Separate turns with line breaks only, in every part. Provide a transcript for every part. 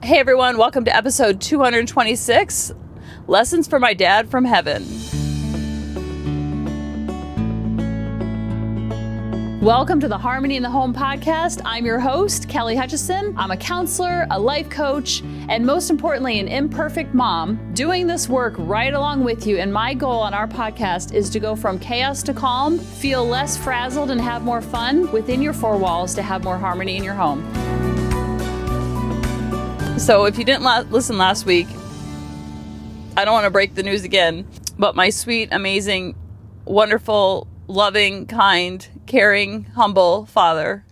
Hey everyone, welcome to episode 226, Lessons for My Dad from Heaven. Welcome to the Harmony in the Home podcast. I'm your host, Kelly Hutchison. I'm a counselor, a life coach, and most importantly, an imperfect mom doing this work right along with you. And my goal on our podcast is to go from chaos to calm, feel less frazzled, and have more fun within your four walls to have more harmony in your home. So if you didn't listen last week, I don't want to break the news again, but my sweet, amazing, wonderful, loving, kind, caring, humble father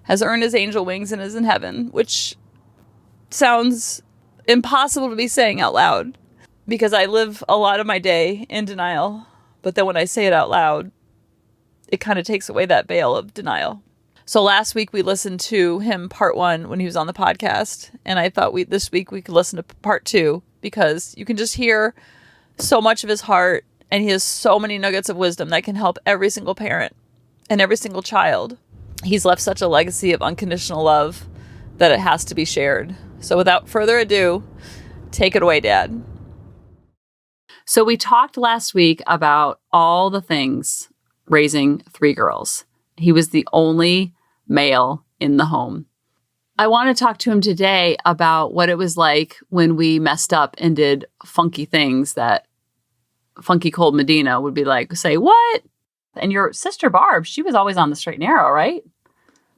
has earned his angel wings and is in heaven, which sounds impossible to be saying out loud because I live a lot of my day in denial. But then when I say it out loud, it kind of takes away that veil of denial. So last week we listened to him part one when he was on the podcast. And I thought this week we could listen to part two because you can just hear so much of his heart. And he has so many nuggets of wisdom that can help every single parent and every single child. He's left such a legacy of unconditional love that it has to be shared. So without further ado, take it away, Dad. So we talked last week about all the things raising three girls. He was the only male in the home. I want to talk to him today about what it was like when we messed up and did funky things that Funky Cold Medina would be like, say, what? And your sister Barb, she was always on the straight and narrow, right?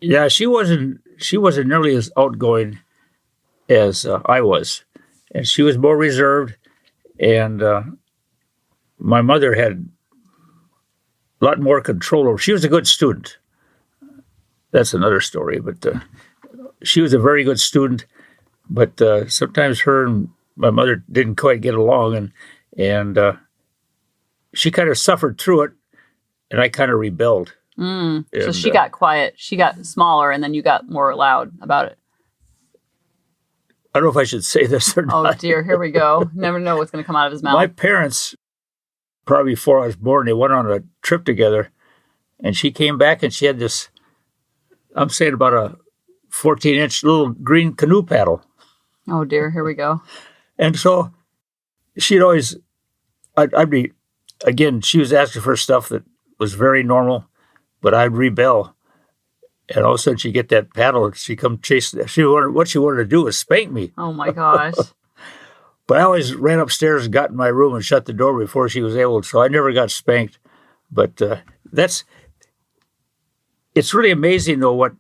Yeah, she wasn't nearly as outgoing as I was. And she was more reserved. And my mother had a lot more control over. She was a good student. That's another story. But she was a very good student. But sometimes her and my mother didn't quite get along. And she kind of suffered through it. And I kind of rebelled.
So she got quiet. She got smaller, and then you got more loud about it.
I don't know if I should say this or not.
Oh, dear. Here we go. Never know what's going to come out of his mouth.
My parents, probably before I was born, they went on a trip together. And she came back, and she had this, I'm saying about a 14-inch little green canoe paddle.
Oh, dear. Here we go.
And so she'd always, I'd be, again, she was asking for stuff that was very normal, but I'd rebel. And all of a sudden she'd get that paddle and she'd come chasing. What she wanted to do was spank me.
Oh, my gosh.
But I always ran upstairs and got in my room and shut the door before she was able to. So I never got spanked. But it's really amazing, though,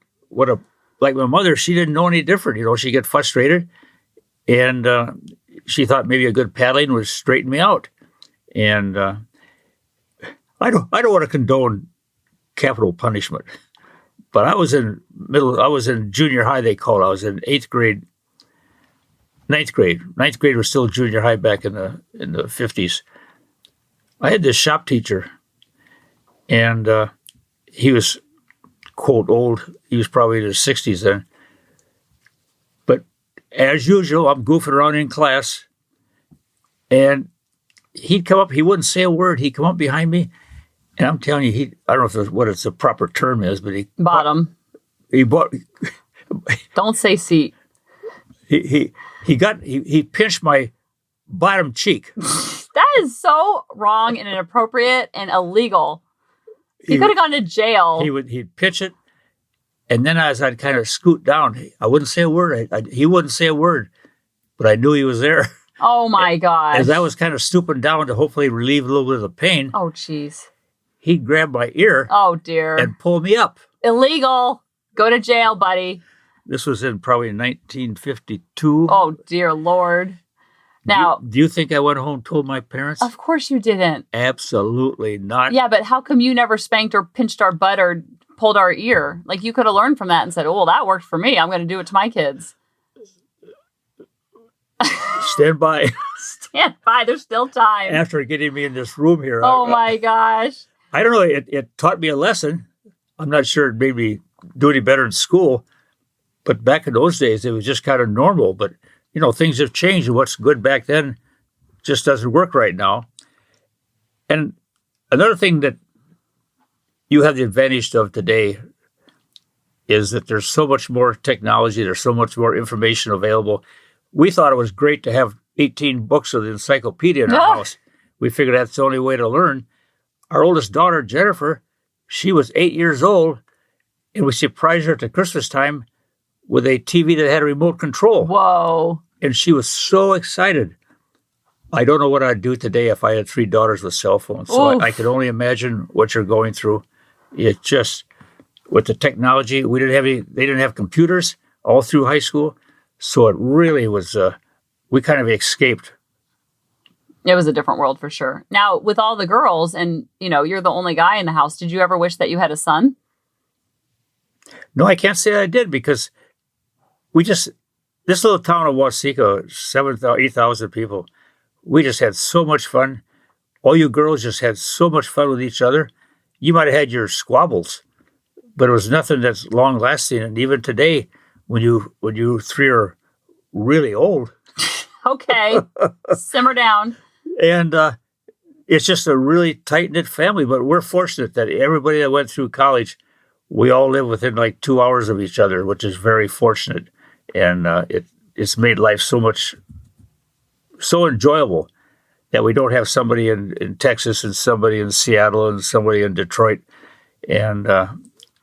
like my mother, she didn't know any different. You know, she'd get frustrated. And she thought maybe a good paddling would straighten me out. And I don't want to condone capital punishment, but I was in junior high, they call it. I was in ninth grade. Ninth grade was still junior high back in the 50s. I had this shop teacher, and he was, quote, old. He was probably in his 60s then. But as usual, I'm goofing around in class, and he'd come up, he wouldn't say a word. He'd come up behind me, and I'm telling you, I don't know if what the proper term is, but he...
Bottom. Don't say seat.
He pinched my bottom cheek.
That is so wrong and inappropriate and illegal. He could have gone to jail.
He'd pinch it, and then as I'd kind of scoot down, I wouldn't say a word. He wouldn't say a word, but I knew he was there.
Oh, my gosh.
As I was kind of stooping down to hopefully relieve a little bit of the pain.
Oh, jeez.
He grabbed my ear.
Oh, dear.
And pulled me up.
Illegal. Go to jail, buddy.
This was in probably 1952.
Oh, dear Lord. Now,
do you think I went home and told my parents?
Of course you didn't.
Absolutely not.
Yeah, but how come you never spanked or pinched our butt or pulled our ear? Like, you could have learned from that and said, oh, well, that worked for me. I'm going to do it to my kids.
Stand by.
Stand by. There's still time.
After getting me in this room here.
Oh, my gosh.
I don't know. It taught me a lesson. I'm not sure it made me do any better in school. But back in those days, it was just kind of normal. But, you know, things have changed. And what's good back then just doesn't work right now. And another thing that you have the advantage of today is that there's so much more technology. There's so much more information available. we thought it was great to have 18 books of the encyclopedia in our house. We figured that's the only way to learn. Our oldest daughter, Jennifer, she was 8 years old, and we surprised her at the Christmas time with a TV that had a remote control.
Whoa.
And she was so excited. I don't know what I'd do today if I had 3 daughters with cell phones. So I could only imagine what you're going through. It just, with the technology, they didn't have computers all through high school. So it really was, we kind of escaped.
It was a different world for sure. Now, with all the girls and, you're the only guy in the house, did you ever wish that you had a son?
No, I can't say I did because this little town of Waseca, 8,000 people, we just had so much fun. All you girls just had so much fun with each other. You might have had your squabbles, but it was nothing that's long lasting. And even today, when you 3 are really old.
Okay, simmer down.
And it's just a really tight-knit family, but we're fortunate that everybody that went through college, we all live within like 2 hours of each other, which is very fortunate. And it's made life so enjoyable that we don't have somebody in Texas and somebody in Seattle and somebody in Detroit. And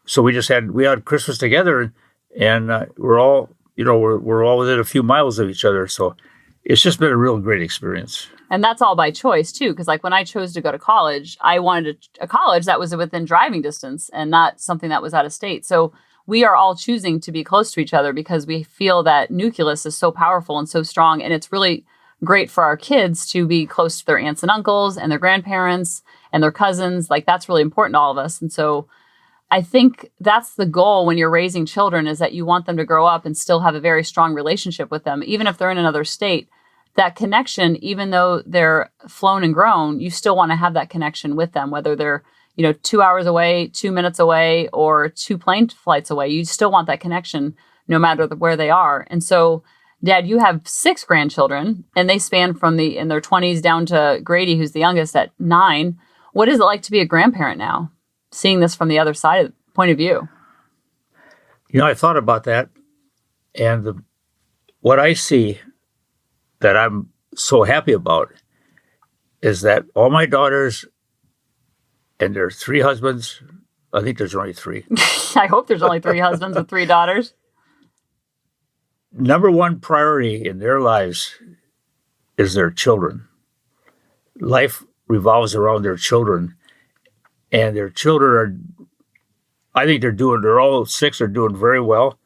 so we had Christmas together, and we're all, we're all within a few miles of each other. So it's just been a real great experience.
And that's all by choice too. Because like when I chose to go to college, I wanted a college that was within driving distance and not something that was out of state. So we are all choosing to be close to each other because we feel that nucleus is so powerful and so strong. And it's really great for our kids to be close to their aunts and uncles and their grandparents and their cousins. Like that's really important to all of us. And so I think that's the goal when you're raising children, is that you want them to grow up and still have a very strong relationship with them. Even if they're in another state, that connection, even though they're flown and grown, you still want to have that connection with them, whether they're 2 hours away, 2 minutes away, or 2 plane flights away. You still want that connection no matter where they are. And so, Dad, you have 6 grandchildren, and they span from in their 20s down to Grady, who's the youngest at 9. What is it like to be a grandparent now, seeing this from the other side of the point of view?
I thought about that, and what I see that I'm so happy about is that all my daughters and their 3 husbands, I think there's only 3.
I hope there's only 3 husbands with 3 daughters.
Number one priority in their lives is their children. Life revolves around their children, and their children I think they're all 6 are doing very well,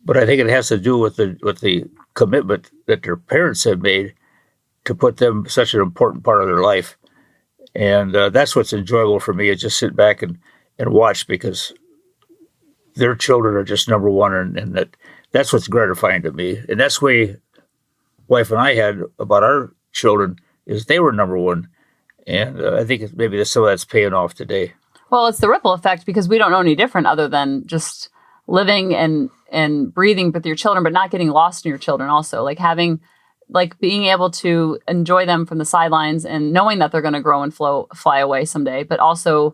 but I think it has to do with the commitment that their parents have made to put them such an important part of their life. And that's what's enjoyable for me, is just sit back and watch, because their children are just number one, and that's what's gratifying to me. And that's the way wife and I had about our children, is they were number one. And I think maybe some of that's paying off today.
Well, it's the ripple effect, because we don't know any different other than just living and breathing with your children, but not getting lost in your children also. Being able to enjoy them from the sidelines and knowing that they're going to grow and fly away someday, but also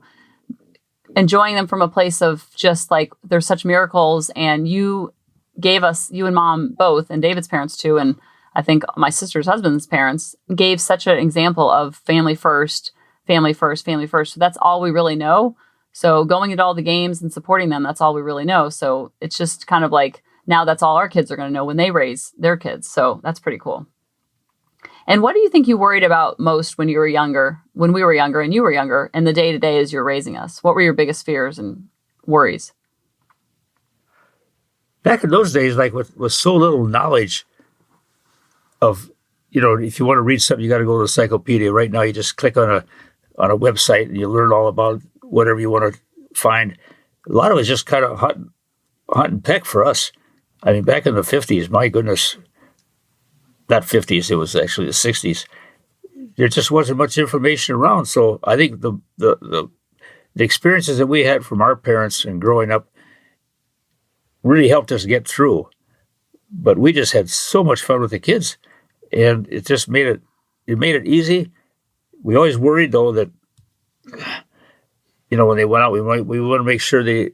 enjoying them from a place of just like, there's such miracles, and you gave us, you and Mom both, and David's parents too, and I think my sister's husband's parents gave such an example of family first, family first, family first. So that's all we really know. So going to all the games and supporting them, that's all we really know. So it's just kind of like, now that's all our kids are going to know when they raise their kids. So that's pretty cool. And what do you think you worried about most when we were younger and you were younger, and the day-to-day as you're raising us? What were your biggest fears and worries?
Back in those days, like with so little knowledge of, if you want to read something, you got to go to the encyclopedia. Right now, you just click on a website and you learn all about whatever you want to find. A lot of it was just kind of hunt and peck for us. I mean, back in the 50s, my goodness, not 50s, it was actually the 60s. There just wasn't much information around. So I think the experiences that we had from our parents and growing up really helped us get through. But we just had so much fun with the kids, and it just made it easy. We always worried, though, that when they went out, we want to make sure they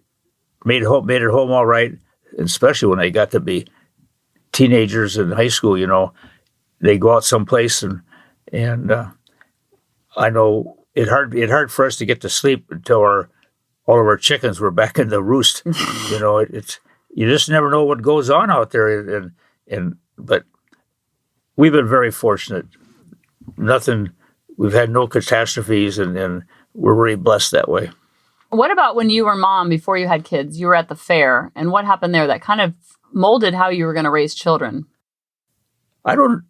made it home all right, especially when they got to be teenagers in high school, they go out someplace and I know it hard for us to get to sleep until all of our chickens were back in the roost. It's you just never know what goes on out there, but we've been very fortunate. We've had no catastrophes, and we're really blessed that way.
What about when you were mom before you had kids? You were at the fair, and what happened there that kind of molded how you were going to raise children?
I'm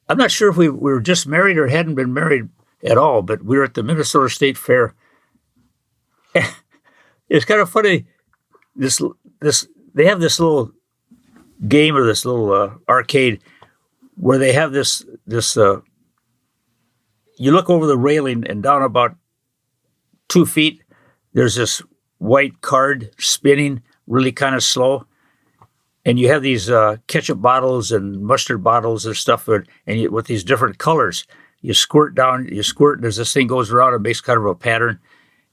not sure if we were just married or hadn't been married at all, but we were at the Minnesota State Fair. It's kind of funny. They have this little game or this little arcade where they have this. You look over the railing and down about 2 feet, there's this white card spinning really kind of slow. And you have these ketchup bottles and mustard bottles and stuff, with these different colors. You squirt, and as this thing goes around, it makes kind of a pattern.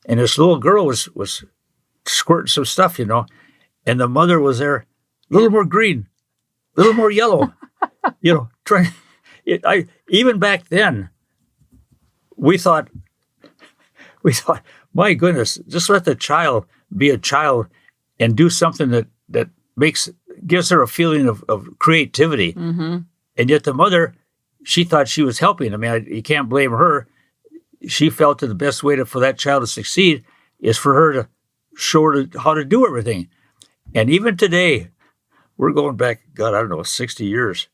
And this little girl was squirting some stuff, and the mother was there, a little more green, a little more yellow, trying. Even back then, we thought, my goodness, just let the child be a child and do something that gives her a feeling of creativity.
Mm-hmm.
And yet the mother, she thought she was helping. I mean, you can't blame her. She felt that the best way for that child to succeed is for her to show her how to do everything. And even today, we're going back, God, I don't know, 60 years.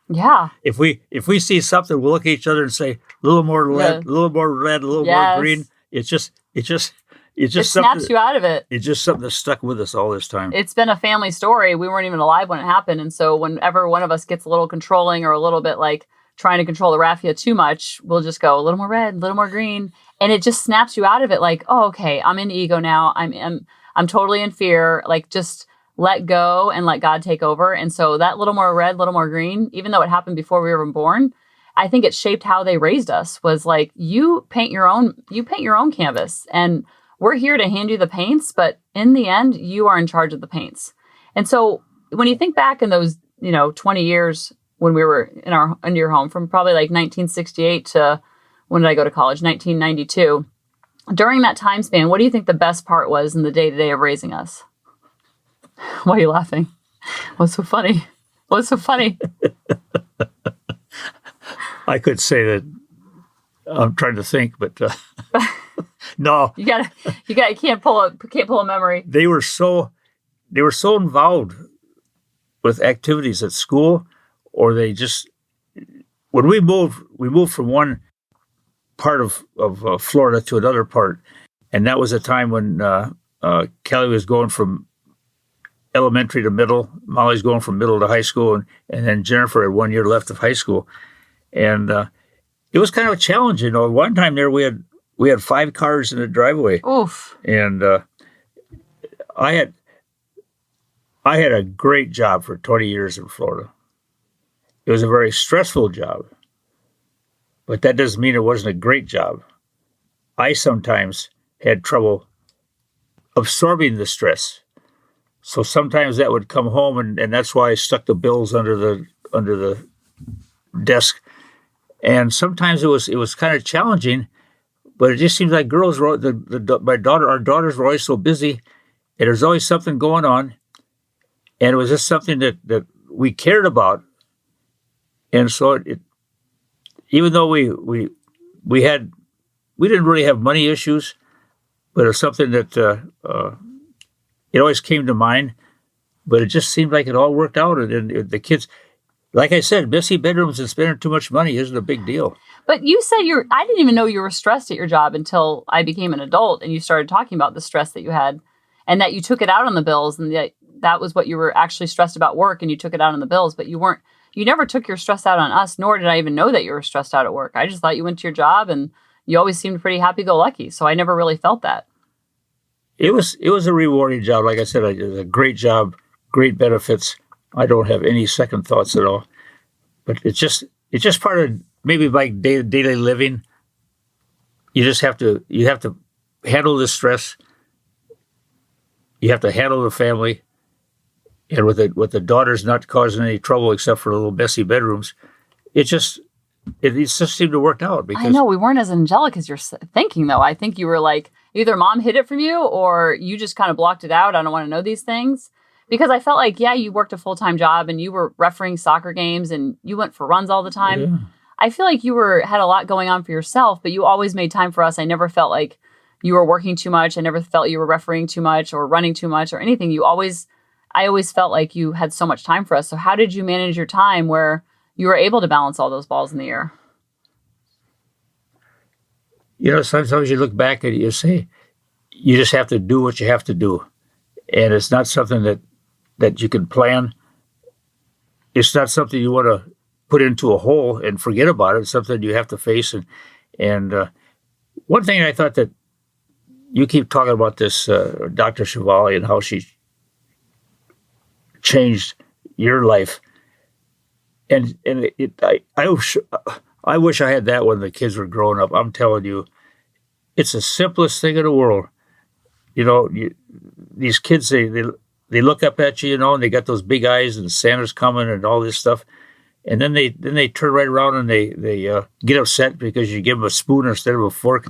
Yeah.
If we see something, we'll look at each other and say, a little more red, a little more red, a little more green. It just
snaps you out of it.
It's just something that's stuck with us all this time.
It's been a family story. We weren't even alive when it happened. And so whenever one of us gets a little controlling or a little bit like trying to control the raffia too much, we'll just go a little more red, a little more green. And it just snaps you out of it. Like, oh, okay, I'm in ego now. I'm totally in fear. Like, just let go and let God take over. And so that little more red, little more green, even though it happened before we were born, I think it shaped how they raised us. Was like, you paint your own canvas, and we're here to hand you the paints, but in the end, you are in charge of the paints. And so when you think back in those, 20 years when we were in your home, from probably like 1968 to when did I go to college? 1992. During that time span, what do you think the best part was in the day-to-day of raising us? Why are you laughing? What's so funny?
I could say that I'm trying to think, but no.
You can't pull a memory.
They were so involved with activities at school, or they just, when we moved from one part of Florida to another part, and that was a time when Kelly was going from elementary to middle, Molly's going from middle to high school, and then Jennifer had 1 year left of high school, and it was kind of a challenge. One time there we had 5 cars in the driveway.
Oof.
And I had a great job for 20 years in Florida. It was a very stressful job, but that doesn't mean it wasn't a great job. I sometimes had trouble absorbing the stress. So sometimes that would come home, and that's why I stuck the bills under the desk. And sometimes it was kind of challenging, but it just seems like girls were our daughters were always so busy, and there's always something going on, and it was just something that we cared about. And so it even though we didn't really have money issues, but it's something that it always came to mind. But it just seemed like it all worked out, and the kids. Like I said, messy bedrooms and spending too much money isn't a big deal.
But you said I didn't even know you were stressed at your job until I became an adult and you started talking about the stress that you had and that you took it out on the bills, and that was what you were actually stressed about work, and you took it out on the bills, but you never took your stress out on us, nor did I even know that you were stressed out at work. I just thought you went to your job and you always seemed pretty happy-go-lucky. So I never really felt that.
It was a rewarding job. Like I said, it was a great job, great benefits. I don't have any second thoughts at all. But it's just part of maybe like daily living. You have to handle the stress. You have to handle the family, And with the daughters not causing any trouble except for little messy bedrooms, it just seemed to work out. Because
I know we weren't as angelic as you're thinking, though. I think you were like, either mom hid it from you or you just kind of blocked it out. I don't want to know these things. Because I felt like, yeah, you worked a full-time job and you were refereeing soccer games and you went for runs all the time.
Yeah.
I feel like you had a lot going on for yourself, but you always made time for us. I never felt like you were working too much. I never felt you were refereeing too much or running too much or anything. I always felt like you had so much time for us. So how did you manage your time where you were able to balance all those balls in the air?
Sometimes you look back and you say, you just have to do what you have to do. And it's not something that you can plan. It's not something you want to put into a hole and forget about it. It's something you have to face. And one thing I thought that you keep talking about this Dr. Chevalier and how she changed your life. And I wish I had that when the kids were growing up. I'm telling you, it's the simplest thing in the world. These kids, they look up at you, and they got those big eyes and Santa's coming and all this stuff. And then they turn right around and they get upset because you give them a spoon instead of a fork.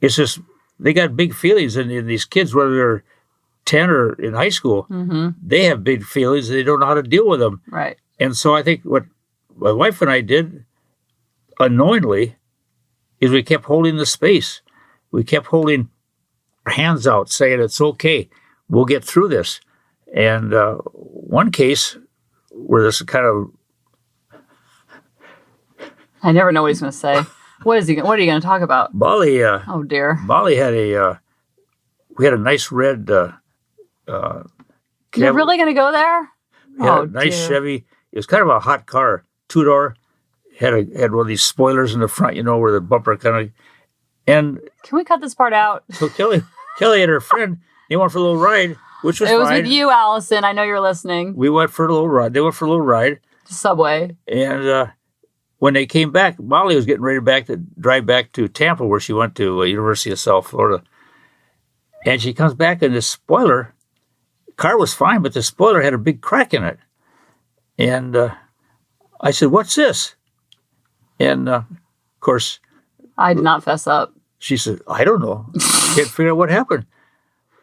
It's just, they got big feelings. And these kids, whether they're 10 or in high school, they have big feelings. They don't know how to deal with them.
Right.
And so I think what my wife and I did unknowingly is we kept holding the space. We kept holding our hands out, saying, it's okay, we'll get through this. And one case where this kind of...
I never know what he's going to say. What are you going to talk about?
Molly...
oh, dear.
Molly had we had a nice red...
You're really going to go there?
We had a nice Chevy. It was kind of a hot car, 2-door. Had one of these spoilers in the front, where the bumper kind of... And
can we cut this part out?
So Kelly and her friend, they went for a little ride, which was fine.
It was with you, Allison. I know you're listening.
We went for a little ride. They went for a little ride.
Subway.
And when they came back, Molly was getting ready to drive back to Tampa, where she went to University of South Florida. And she comes back, and the spoiler, the car was fine, but the spoiler had a big crack in it. And I said, "What's this?" And of course,
I did not fess up.
She said, "I don't know. Can't figure out what happened."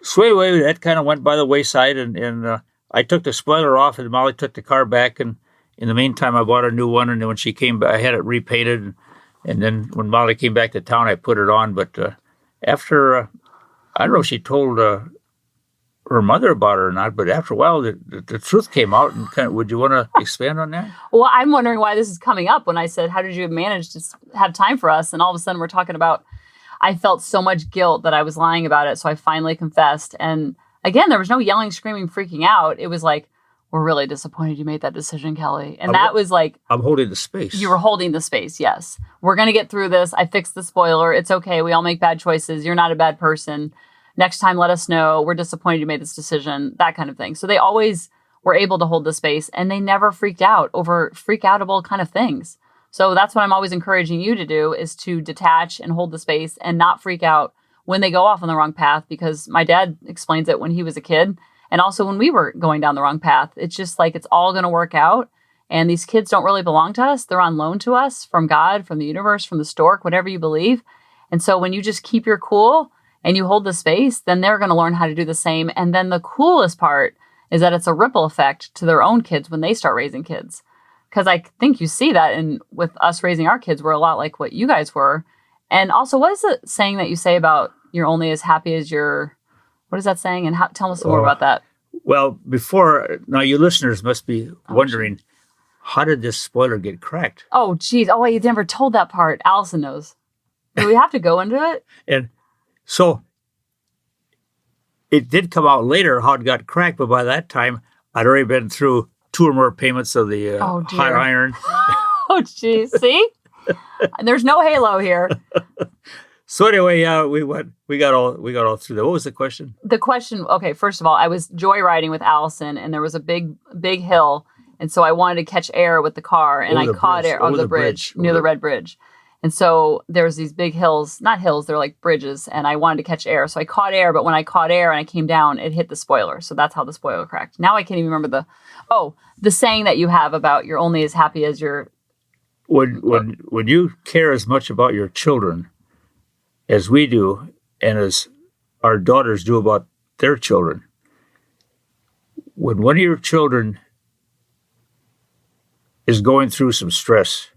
So anyway, that kind of went by the wayside, and I took the spoiler off, and Molly took the car back, and in the meantime, I bought a new one, and then when she came back, I had it repainted, and then when Molly came back to town, I put it on, but after, I don't know if she told her mother about it or not, but after a while, the truth came out, and would you want to expand on that?
Well, I'm wondering why this is coming up when I said, how did you manage to have time for us? And all of a sudden, we're talking about, I felt so much guilt that I was lying about it, so I finally confessed. And again, there was no yelling, screaming, freaking out. It was like, we're really disappointed you made that decision, Kelly. And that was like...
I'm holding the space.
You were holding the space, yes. We're going to get through this. I fixed the spoiler. It's okay. We all make bad choices. You're not a bad person. Next time, let us know. We're disappointed you made this decision, that kind of thing. So they always were able to hold the space, and they never freaked out over freak-outable kind of things. So that's what I'm always encouraging you to do, is to detach and hold the space and not freak out when they go off on the wrong path, because my dad explains it when he was a kid. And also when we were going down the wrong path, it's just like, it's all going to work out. And these kids don't really belong to us. They're on loan to us from God, from the universe, from the stork, whatever you believe. And so when you just keep your cool and you hold the space, then they're going to learn how to do the same. And then the coolest part is that it's a ripple effect to their own kids when they start raising kids. Because I think you see that with us raising our kids, we're a lot like what you guys were. And also, what is the saying that you say about you're only as happy as your... What is that saying? And tell us some more about that.
Well, now you listeners must be wondering, how did this spoiler get cracked?
Oh, geez. Oh, wait, you never told that part. Allison knows. Do we have to go into it?
And so it did come out later how it got cracked, but by that time, I'd already been through 2 or more payments of the hot iron.
Oh, geez. See? There's no halo here.
So anyway, we got all through that. What was the question?
The question, okay, first of all, I was joyriding with Allison, and there was a big hill, and so I wanted to catch air with the car, and I caught air on the bridge, near the Red Bridge. And so there's these big hills, not hills, they're like bridges, and I wanted to catch air. So I caught air, but when I caught air and I came down, it hit the spoiler. So that's how the spoiler cracked. Now I can't even remember the saying that you have about you're only as happy as your...
When you care as much about your children as we do, and as our daughters do about their children, when one of your children is going through some stress,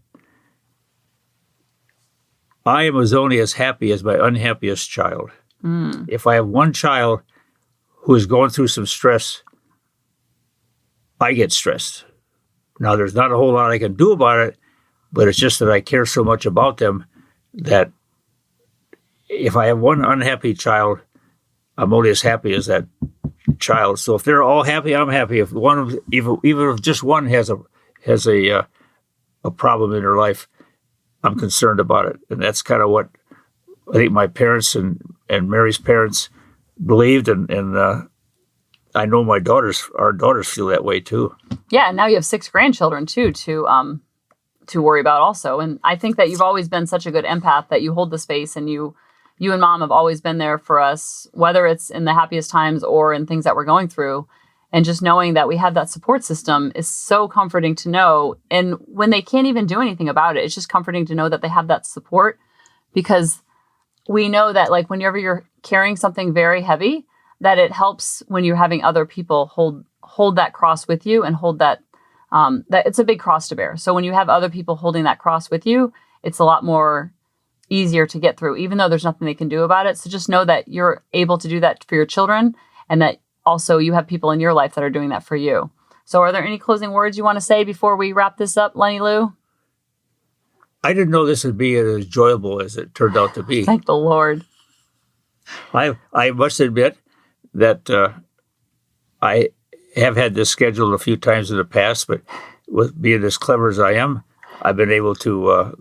I am only as happy as my unhappiest child. If I have one child who is going through some stress, I get stressed. Now, there's not a whole lot I can do about it, but it's just that I care so much about them that if I have one unhappy child, I'm only as happy as that child. So if they're all happy, I'm happy. If even if just one has a problem in their life, I'm concerned about it. And that's kind of what I think my parents and Mary's parents believed, and I know our daughters feel that way too.
Yeah, and now you have 6 grandchildren too to worry about also. And I think that you've always been such a good empath that you hold the space, and you and Mom have always been there for us, whether it's in the happiest times or in things that we're going through. And just knowing that we have that support system is so comforting to know. And when they can't even do anything about it, it's just comforting to know that they have that support, because we know that like whenever you're carrying something very heavy, that it helps when you're having other people hold that cross with you and hold that it's a big cross to bear. So when you have other people holding that cross with you, it's a lot more easier to get through, even though there's nothing they can do about it. So just know that you're able to do that for your children, and that also you have people in your life that are doing that for you. So are there any closing words you want to say before we wrap this up, Lenny Lou?
I didn't know this would be as enjoyable as it turned out to be.
Thank the Lord.
I must admit that I have had this scheduled a few times in the past, but with being as clever as I am, I've been able to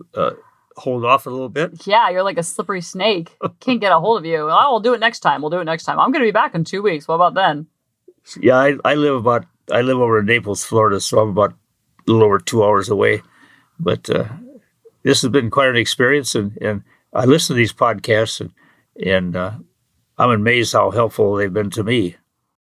hold off a little bit.
Yeah, you're like a slippery snake. Can't get a hold of you. Oh, we'll do it next time. I'm going to be back in 2 weeks. What about then?
Yeah, I live over in Naples, Florida, so I'm about a little over 2 hours away. But this has been quite an experience, and I listen to these podcasts, and I'm amazed how helpful they've been to me.